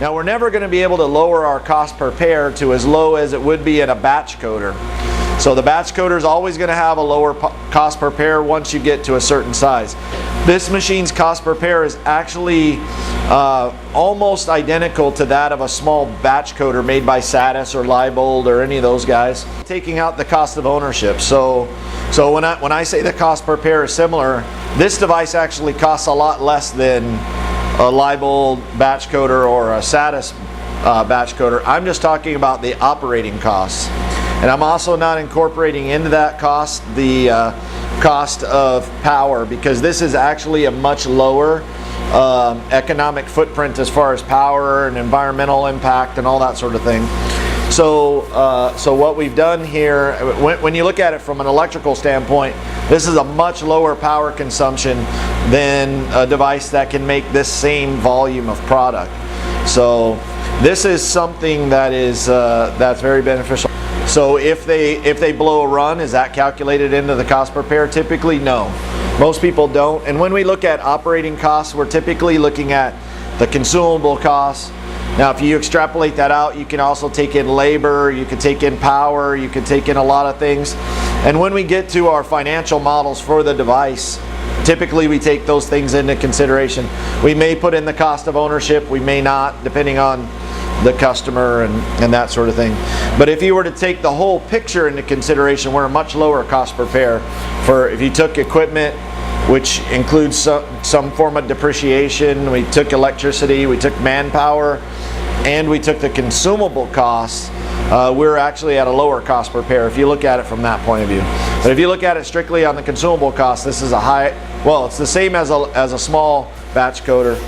Now we're never going to be able to lower our cost per pair to as low as it would be in a batch coder. So the batch coder is always going to have a lower cost per pair once you get to a certain size. This machine's cost per pair is actually almost identical to that of a small batch coder made by Satis or Leibold or any of those guys, taking out the cost of ownership. So when I say the cost per pair is similar, this device actually costs a lot less than a Leibold batch coder or a Satis batch coder. I'm just talking about the operating costs. And I'm also not incorporating into that cost the cost of power, because this is actually a much lower economic footprint as far as power and environmental impact and all that sort of thing. So what we've done here, when you look at it from an electrical standpoint, this is a much lower power consumption than a device that can make this same volume of product. So this is something that is that's very beneficial. So if they blow a run, is that calculated into the cost per pair? Typically, no. Most people don't. And when we look at operating costs, we're typically looking at the consumable costs. Now, if you extrapolate that out, you can also take in labor, you can take in power, you can take in a lot of things. And when we get to our financial models for the device, typically we take those things into consideration. We may put in the cost of ownership, we may not, depending on the customer and that sort of thing. But if you were to take the whole picture into consideration, we're a much lower cost per pair. For if you took equipment, which includes some form of depreciation, we took electricity, we took manpower, and we took the consumable costs, we're actually at a lower cost per pair if you look at it from that point of view. But if you look at it strictly on the consumable cost, this is a high, well, it's the same as a small batch coder.